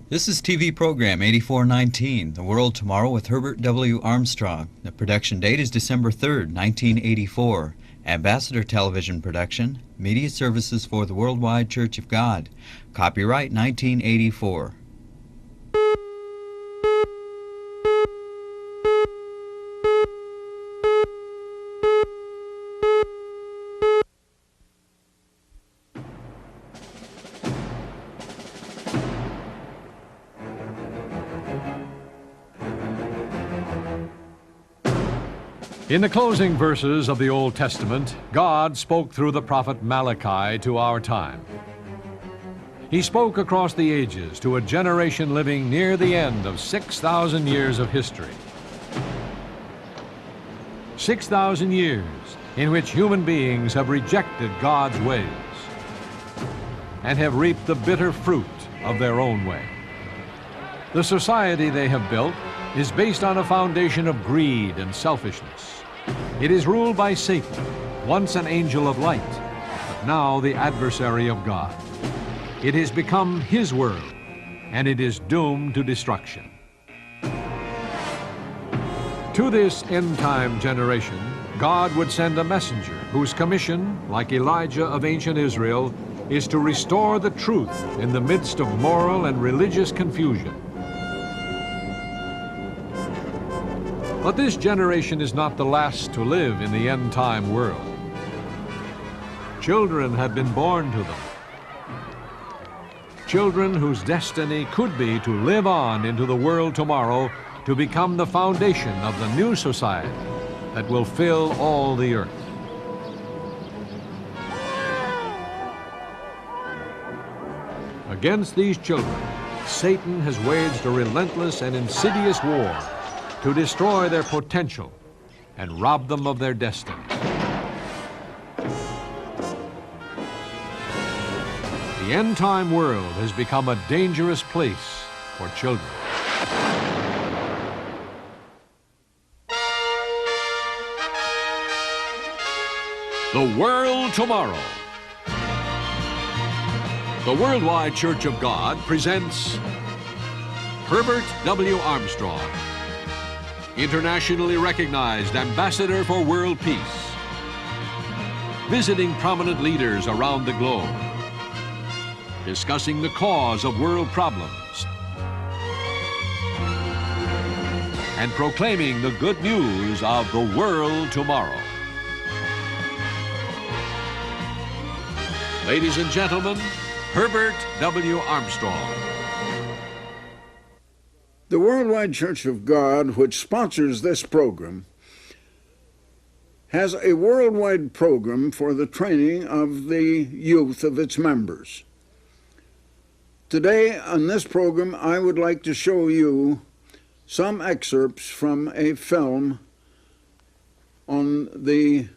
This is TV program 8419, The World Tomorrow with Herbert W. Armstrong. The production date is December 3rd, 1984. Ambassador Television Production, Media Services for the Worldwide Church of God. Copyright 1984. In the closing verses of the Old Testament, God spoke through the prophet Malachi to our time. He spoke across the ages to a generation living near the end of 6,000 years of history. 6,000 years in which human beings have rejected God's ways and have reaped the bitter fruit of their own way. The society they have built is based on a foundation of greed and selfishness. It is ruled by Satan, once an angel of light, but now the adversary of God. It has become his world, and it is doomed to destruction. To this end-time generation, God would send a messenger whose commission, like Elijah of ancient Israel, is to restore the truth in the midst of moral and religious confusion. But this generation is not the last to live in the end-time world. Children have been born to them. Children whose destiny could be to live on into the world tomorrow to become the foundation of the new society that will fill all the earth. Against these children, Satan has waged a relentless and insidious war to destroy their potential and rob them of their destiny. The end-time world has become a dangerous place for children. The World Tomorrow. The Worldwide Church of God presents Herbert W. Armstrong, internationally recognized ambassador for world peace, visiting prominent leaders around the globe, discussing the cause of world problems, and proclaiming the good news of the world tomorrow. Ladies and gentlemen, Herbert W. Armstrong. The Worldwide Church of God, which sponsors this program, has a worldwide program for the training of the youth of its members. Today on this program, I would like to show you some excerpts from a film on the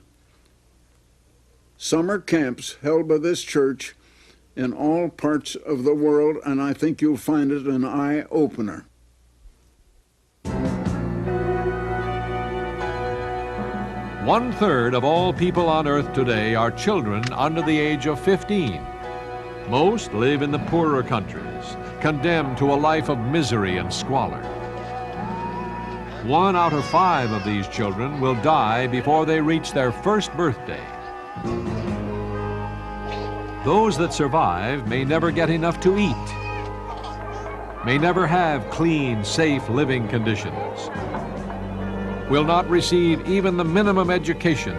summer camps held by this church in all parts of the world, and I think you'll find it an eye-opener. 1/3 of all people on earth today are children under the age of 15. Most live in the poorer countries, condemned to a life of misery and squalor. 1 out of 5 of these children will die before they reach their first birthday. Those that survive may never get enough to eat, may never have clean, safe living conditions, will not receive even the minimum education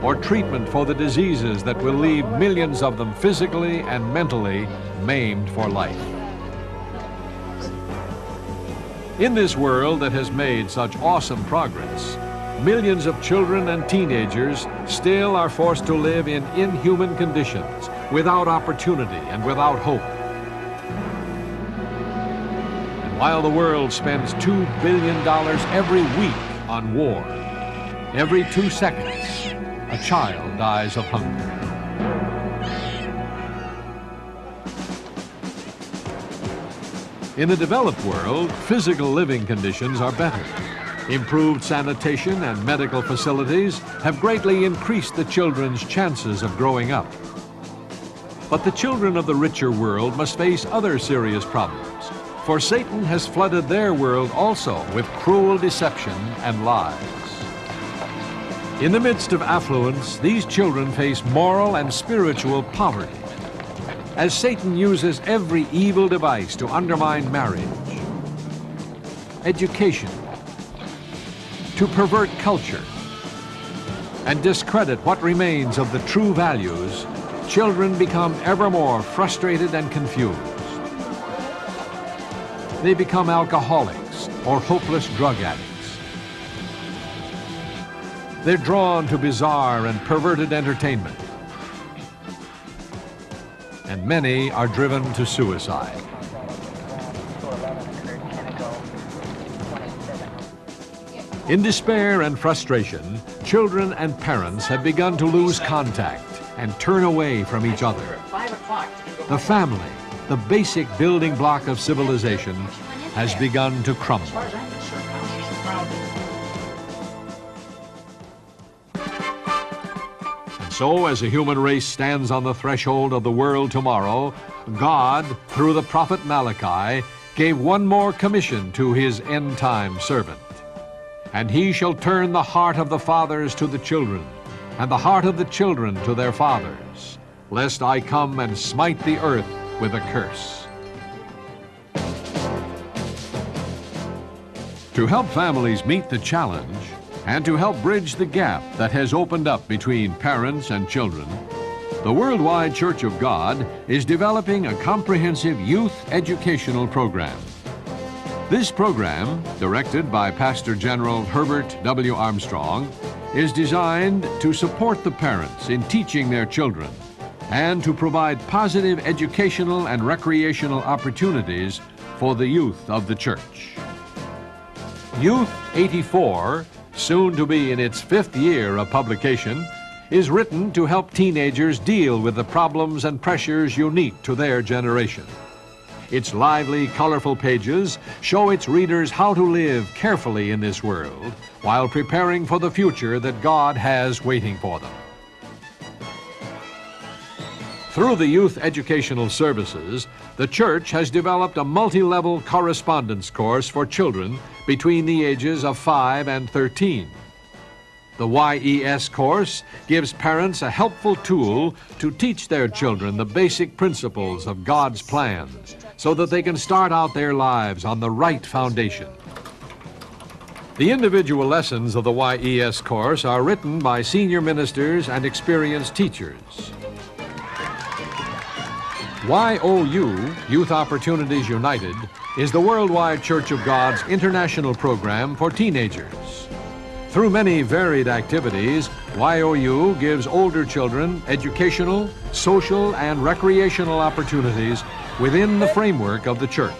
or treatment for the diseases that will leave millions of them physically and mentally maimed for life. In this world that has made such awesome progress, millions of children and teenagers still are forced to live in inhuman conditions, without opportunity and without hope. While the world spends $2 billion every week on war, every 2 seconds, a child dies of hunger. In the developed world, physical living conditions are better. Improved sanitation and medical facilities have greatly increased the children's chances of growing up. But the children of the richer world must face other serious problems, for Satan has flooded their world also with cruel deception and lies. In the midst of affluence, these children face moral and spiritual poverty, as Satan uses every evil device to undermine marriage, education, to pervert culture, and discredit what remains of the true values. Children become ever more frustrated and confused. They become alcoholics or hopeless drug addicts. They're drawn to bizarre and perverted entertainment. And many are driven to suicide. In despair and frustration, children and parents have begun to lose contact and turn away from each other. The family, the basic building block of civilization, has begun to crumble. And so, as the human race stands on the threshold of the world tomorrow, God, through the prophet Malachi, gave one more commission to his end-time servant. And he shall turn the heart of the fathers to the children, and the heart of the children to their fathers, lest I come and smite the earth with a curse. To help families meet the challenge, and to help bridge the gap that has opened up between parents and children, the Worldwide Church of God is developing a comprehensive youth educational program. This program, directed by Pastor General Herbert W. Armstrong, is designed to support the parents in teaching their children and to provide positive educational and recreational opportunities for the youth of the church. Youth 84, soon to be in its 5th year of publication, is written to help teenagers deal with the problems and pressures unique to their generation. Its lively, colorful pages show its readers how to live carefully in this world while preparing for the future that God has waiting for them. Through the youth educational services, the church has developed a multi-level correspondence course for children between the ages of 5 and 13. The YES course gives parents a helpful tool to teach their children the basic principles of God's plans so that they can start out their lives on the right foundation. The individual lessons of the YES course are written by senior ministers and experienced teachers. YOU, Youth Opportunities United, is the Worldwide Church of God's international program for teenagers. Through many varied activities, YOU gives older children educational, social, and recreational opportunities within the framework of the church.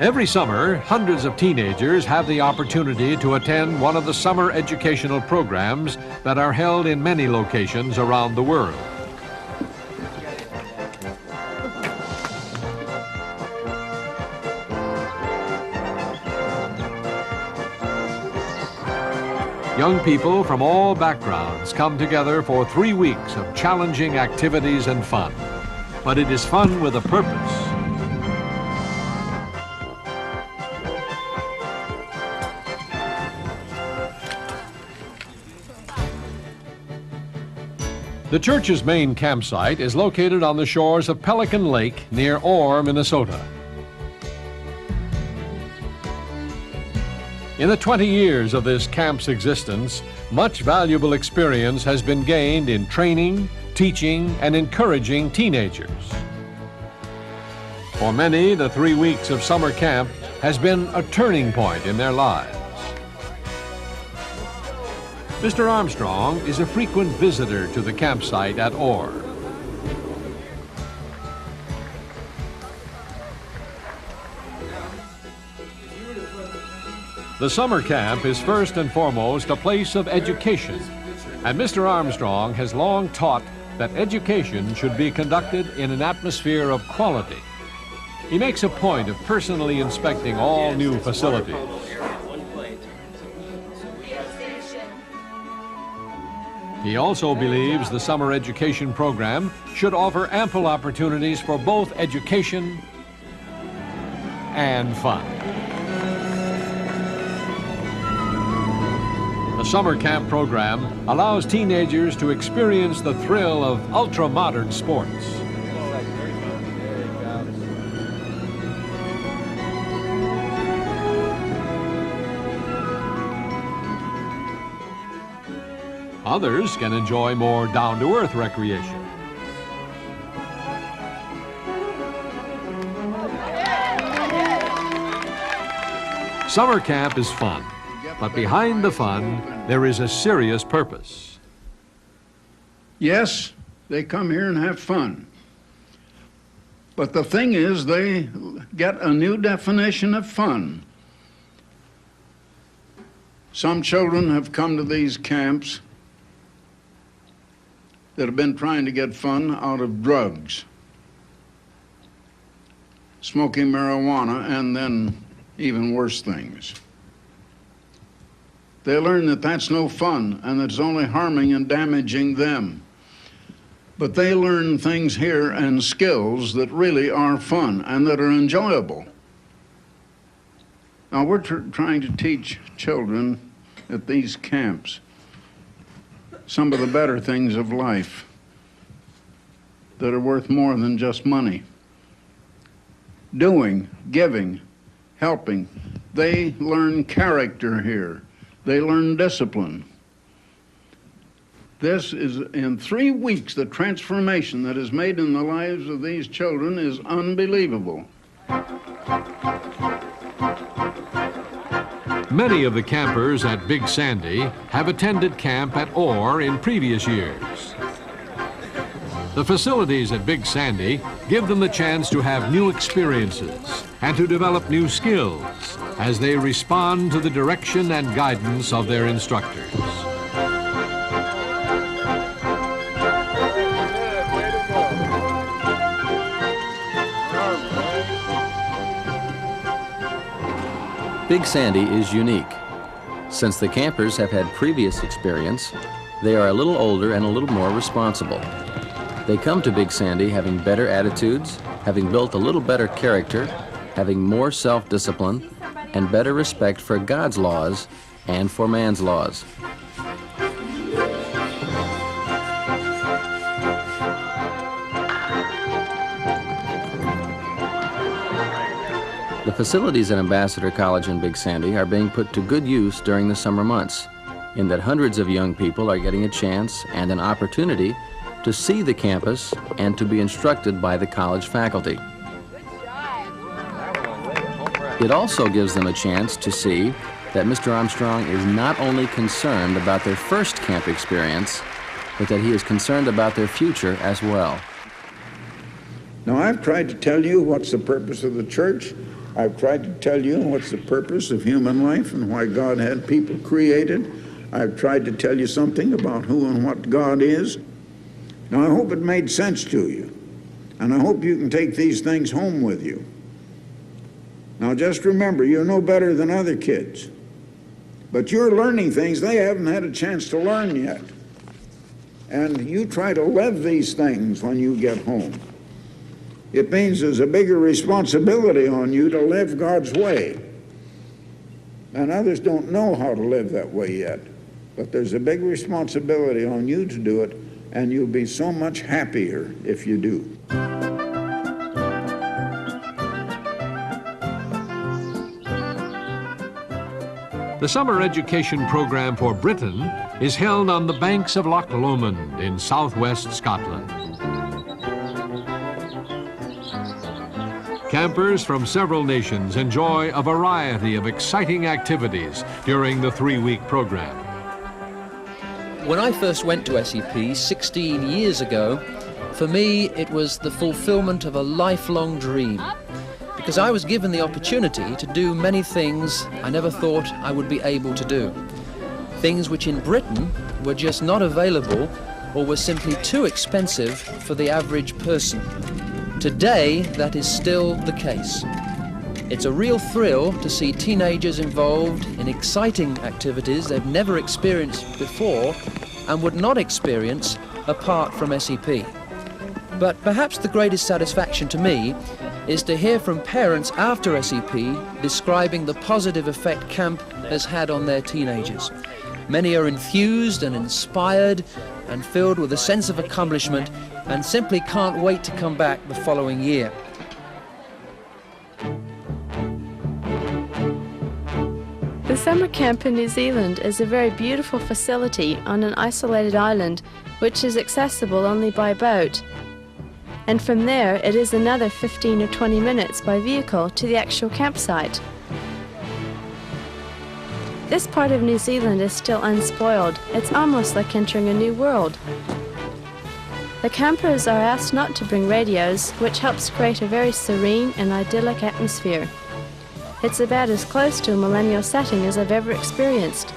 Every summer, hundreds of teenagers have the opportunity to attend one of the summer educational programs that are held in many locations around the world. Young people from all backgrounds come together for 3 weeks of challenging activities and fun. But it is fun with a purpose. The church's main campsite is located on the shores of Pelican Lake near Orr, Minnesota. In the 20 years of this camp's existence, much valuable experience has been gained in training, teaching, and encouraging teenagers. For many, the 3 weeks of summer camp has been a turning point in their lives. Mr. Armstrong is a frequent visitor to the campsite at Orr. The summer camp is first and foremost a place of education, and Mr. Armstrong has long taught that education should be conducted in an atmosphere of quality. He makes a point of personally inspecting all new facilities. He also believes the summer education program should offer ample opportunities for both education and fun. The summer camp program allows teenagers to experience the thrill of ultra-modern sports. Others can enjoy more down-to-earth recreation. Summer camp is fun, but behind the fun, there is a serious purpose. Yes, they come here and have fun. But the thing is, they get a new definition of fun. Some children have come to these camps that have been trying to get fun out of drugs, smoking marijuana, and then even worse things. They learn that that's no fun and that it's only harming and damaging them. But they learn things here and skills that really are fun and that are enjoyable. Now we're trying to teach children at these camps some of the better things of life that are worth more than just money. Doing, giving, helping. They learn character here. They learn discipline. This is, in 3 weeks, the transformation that is made in the lives of these children is unbelievable. Many of the campers at Big Sandy have attended camp at Orr in previous years. The facilities at Big Sandy give them the chance to have new experiences and to develop new skills as they respond to the direction and guidance of their instructors. Big Sandy is unique. Since the campers have had previous experience, they are a little older and a little more responsible. They come to Big Sandy having better attitudes, having built a little better character, having more self-discipline, and better respect for God's laws and for man's laws. The facilities at Ambassador College in Big Sandy are being put to good use during the summer months, in that hundreds of young people are getting a chance and an opportunity to see the campus and to be instructed by the college faculty. It also gives them a chance to see that Mr. Armstrong is not only concerned about their first camp experience, but that he is concerned about their future as well. Now, I've tried to tell you what's the purpose of the church. I've tried to tell you what's the purpose of human life and why God had people created. I've tried to tell you something about who and what God is. Now, I hope it made sense to you, and I hope you can take these things home with you. Now, just remember, you're no better than other kids, but you're learning things they haven't had a chance to learn yet. And you try to live these things when you get home. It means there's a bigger responsibility on you to live God's way. And others don't know how to live that way yet, but there's a big responsibility on you to do it, and you'll be so much happier if you do. The summer education program for Britain is held on the banks of Loch Lomond in southwest Scotland. Campers from several nations enjoy a variety of exciting activities during the 3-week program. When I first went to SEP 16 years ago, for me it was the fulfillment of a lifelong dream, because I was given the opportunity to do many things I never thought I would be able to do. Things which in Britain were just not available or were simply too expensive for the average person. Today, that is still the case. It's a real thrill to see teenagers involved in exciting activities they've never experienced before and would not experience apart from SEP. But perhaps the greatest satisfaction to me is to hear from parents after SEP describing the positive effect camp has had on their teenagers. Many are enthused and inspired and filled with a sense of accomplishment and simply can't wait to come back the following year. The summer camp in New Zealand is a very beautiful facility on an isolated island which is accessible only by boat. And from there it is another 15 or 20 minutes by vehicle to the actual campsite. This part of New Zealand is still unspoiled. It's almost like entering a new world. The campers are asked not to bring radios, which helps create a very serene and idyllic atmosphere. It's about as close to a millennial setting as I've ever experienced.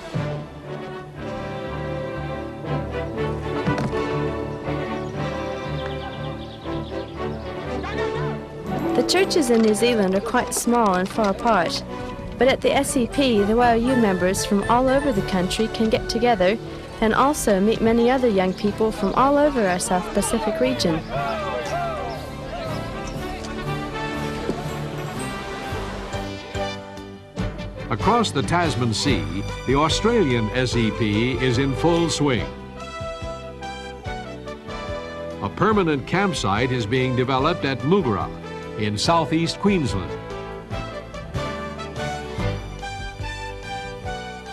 The churches in New Zealand are quite small and far apart, but at the SEP, the YOU members from all over the country can get together and also meet many other young people from all over our South Pacific region. Across the Tasman Sea, the Australian SEP is in full swing. A permanent campsite is being developed at Mugara in southeast Queensland.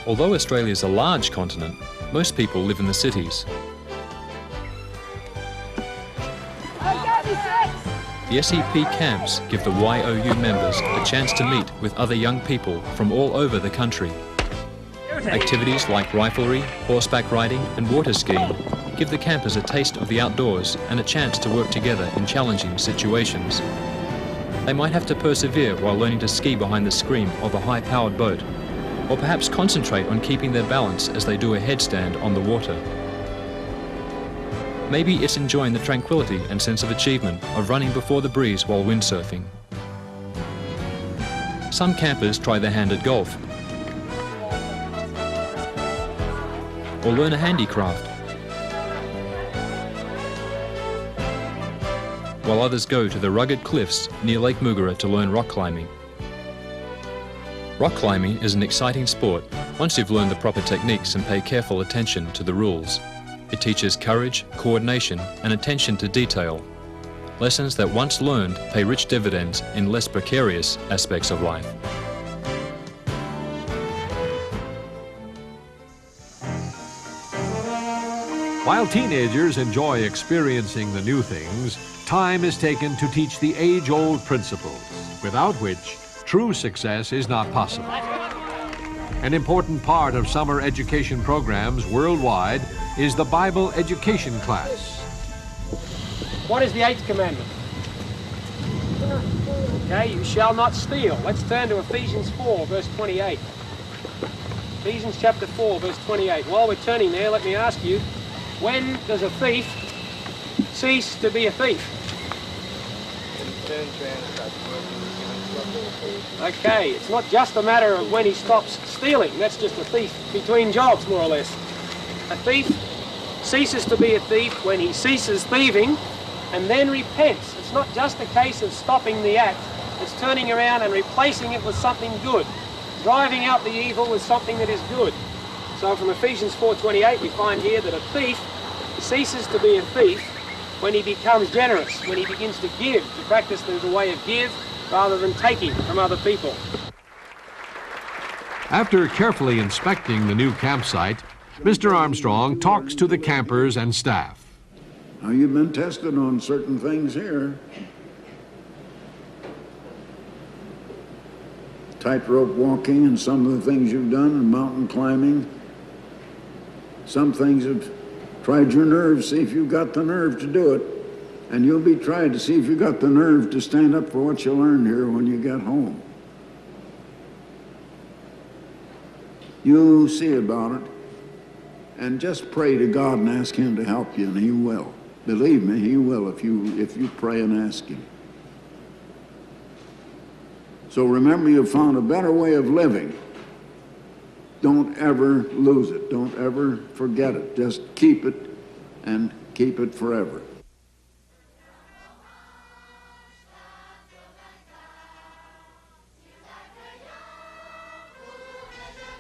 Although Australia is a large continent, most people live in the cities. The SEP camps give the YOU members a chance to meet with other young people from all over the country. Activities like riflery, horseback riding and water skiing give the campers a taste of the outdoors and a chance to work together in challenging situations. They might have to persevere while learning to ski behind the screen of a high-powered boat, or perhaps concentrate on keeping their balance as they do a headstand on the water. Maybe it's enjoying the tranquility and sense of achievement of running before the breeze while windsurfing. Some campers try their hand at golf, or learn a handicraft, while others go to the rugged cliffs near Lake Mugara to learn rock climbing. Rock climbing is an exciting sport once you've learned the proper techniques and pay careful attention to the rules. It teaches courage, coordination and attention to detail. Lessons that once learned pay rich dividends in less precarious aspects of life. While teenagers enjoy experiencing the new things, time is taken to teach the age-old principles, without which true success is not possible. An important part of summer education programs worldwide is the Bible education class. What is the 8th commandment? Okay, you shall not steal. Let's turn to Ephesians 4, verse 28. Ephesians chapter 4, verse 28. While we're turning there, let me ask you, when does a thief cease to be a thief? Okay, it's not just a matter of when he stops stealing. That's just a thief between jobs, more or less. A thief ceases to be a thief when he ceases thieving and then repents. It's not just a case of stopping the act. It's turning around and replacing it with something good, driving out the evil with something that is good. So from Ephesians 4:28 we find here that a thief ceases to be a thief when he becomes generous, when he begins to give, to practice the way of give rather than taking from other people. After carefully inspecting the new campsite, Mr. Armstrong talks to the campers and staff. Now, you've been tested on certain things here. Tightrope walking and some of the things you've done, and mountain climbing. Some things have tried your nerves, see if you've got the nerve to do it. And you'll be tried to see if you've got the nerve to stand up for what you learned here when you get home. You see about it, and just pray to God and ask Him to help you, and He will. Believe me, He will if you pray and ask Him. So remember, you've found a better way of living. don't ever lose it. Don't ever forget it. Just keep it and keep it forever.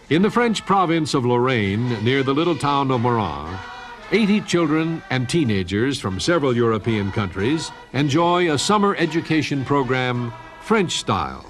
In the French province of Lorraine, near the little town of Morange, 80 children and teenagers from several European countries enjoy a summer education program, French style.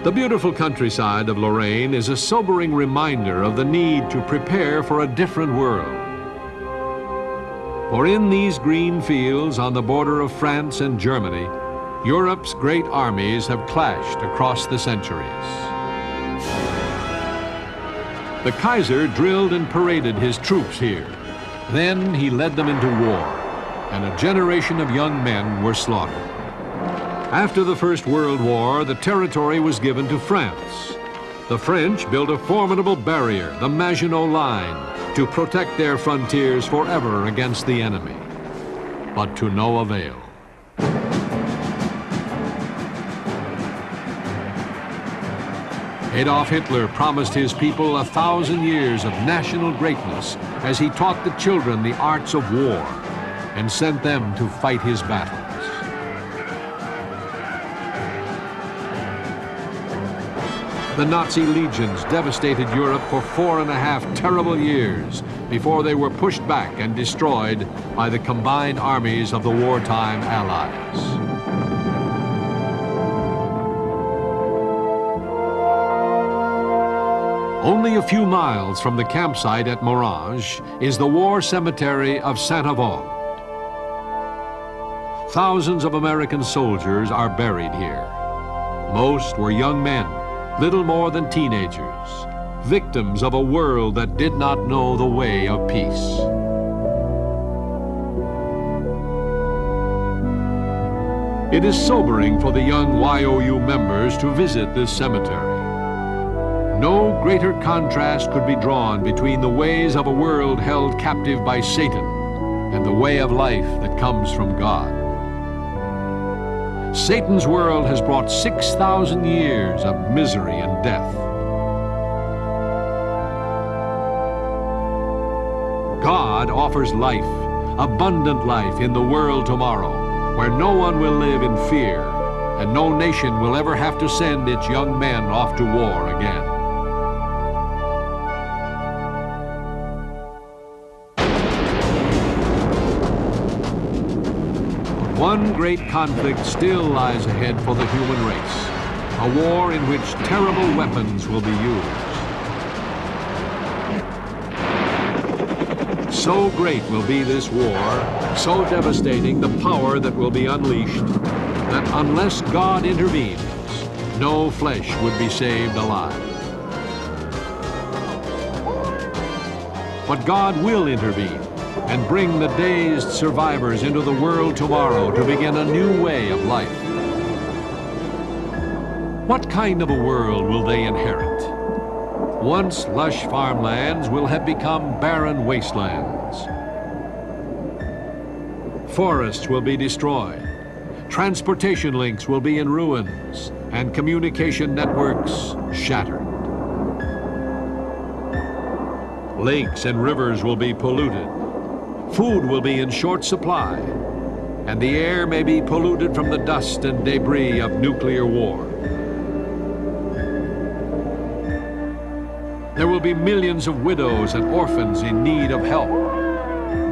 The beautiful countryside of Lorraine is a sobering reminder of the need to prepare for a different world. For in these green fields on the border of France and Germany, Europe's great armies have clashed across the centuries. The Kaiser drilled and paraded his troops here. Then he led them into war, and a generation of young men were slaughtered. After the First World War, the territory was given to France. The French built a formidable barrier, the Maginot Line, to protect their frontiers forever against the enemy. But to no avail. Adolf Hitler promised his people 1,000 years of national greatness as he taught the children the arts of war and sent them to fight his battles. The Nazi legions devastated Europe for 4.5 terrible years before they were pushed back and destroyed by the combined armies of the wartime Allies. Only a few miles from the campsite at Morange is the war cemetery of Saint-Avold. Thousands of American soldiers are buried here. Most were young men, little more than teenagers, victims of a world that did not know the way of peace. It is sobering for the young YOU members to visit this cemetery. No greater contrast could be drawn between the ways of a world held captive by Satan and the way of life that comes from God. Satan's world has brought 6,000 years of misery and death. God offers life, abundant life in the world tomorrow, where no one will live in fear, and no nation will ever have to send its young men off to war again. One great conflict still lies ahead for the human race, a war in which terrible weapons will be used. So great will be this war, so devastating the power that will be unleashed, that unless God intervenes, no flesh would be saved alive. But God will intervene and bring the dazed survivors into the world tomorrow to begin a new way of life. What kind of a world will they inherit? Once lush farmlands will have become barren wastelands. Forests will be destroyed. Transportation links will be in ruins, and communication networks shattered. Lakes and rivers will be polluted. Food will be in short supply, and the air may be polluted from the dust and debris of nuclear war. There will be millions of widows and orphans in need of help,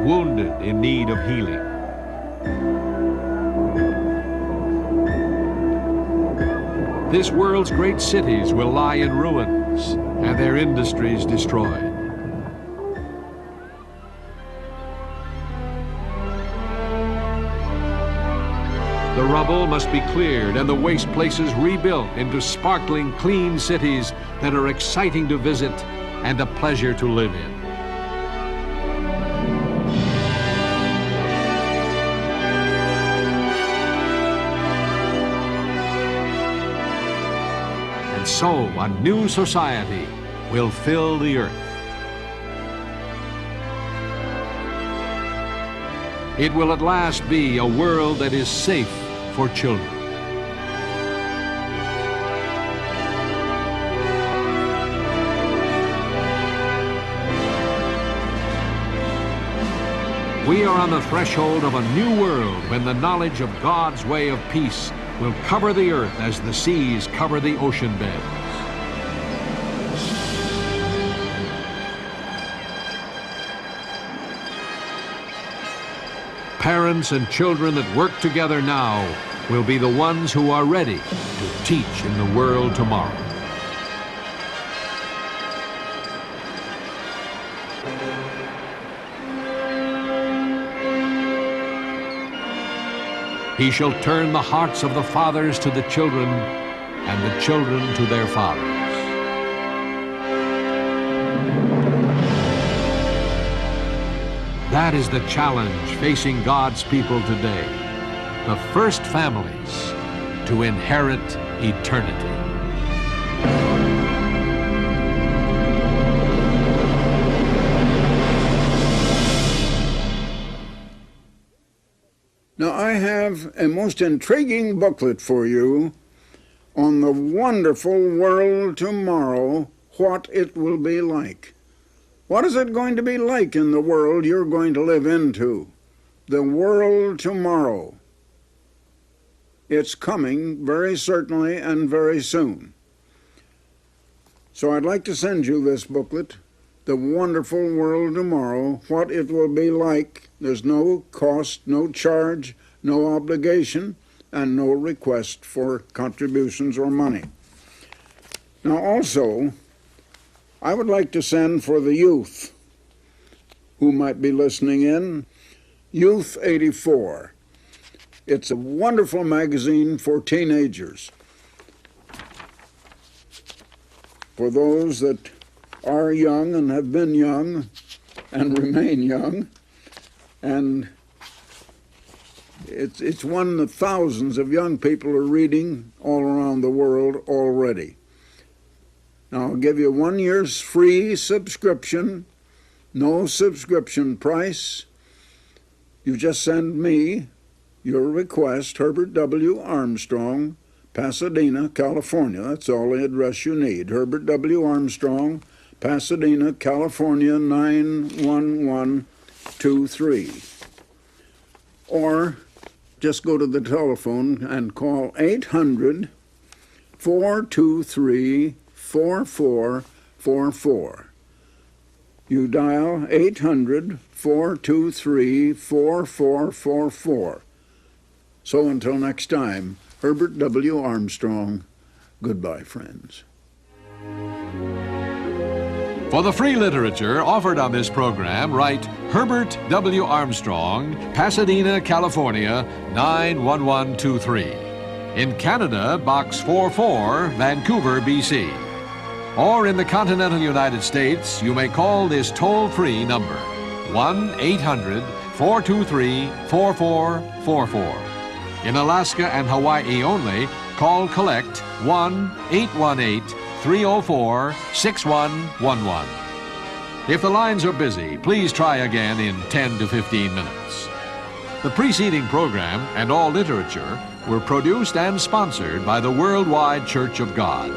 wounded in need of healing. This world's great cities will lie in ruins and their industries destroyed. The rubble must be cleared and the waste places rebuilt into sparkling, clean cities that are exciting to visit and a pleasure to live in. And so a new society will fill the earth. It will at last be a world that is safe for children. We are on the threshold of a new world when the knowledge of God's way of peace will cover the earth as the seas cover the ocean beds. Parents and children that work together now will be the ones who are ready to teach in the world tomorrow. He shall turn the hearts of the fathers to the children, and the children to their fathers. That is the challenge facing God's people today. The first families to inherit eternity. Now, I have a most intriguing booklet for you on the wonderful world tomorrow, what it will be like. What is it going to be like in the world you're going to live into? The world tomorrow. It's coming very certainly and very soon. So I'd like to send you this booklet, The Wonderful World Tomorrow, what it will be like. There's no cost, no charge, no obligation, and no request for contributions or money. Now also, I would like to send for the youth who might be listening in, Youth 84. It's a wonderful magazine for teenagers. For those that are young and have been young and remain young, and it's one that thousands of young people are reading all around the world already. Now, I'll give you 1 year's free subscription, no subscription price. You just send me your request, Herbert W. Armstrong, Pasadena, California. That's all the address you need. Herbert W. Armstrong, Pasadena, California, 91123. Or just go to the telephone and call 800-423-4444. You dial 800-423-4444. So until next time, Herbert W. Armstrong, goodbye, friends. For the free literature offered on this program, write Herbert W. Armstrong, Pasadena, California, 91123. In Canada, Box 44, Vancouver, BC. Or in the continental United States, you may call this toll-free number, 1-800-423-4444. In Alaska and Hawaii only, call Collect 1-818-304-6111. If the lines are busy, please try again in 10 to 15 minutes. The preceding program and all literature were produced and sponsored by the Worldwide Church of God.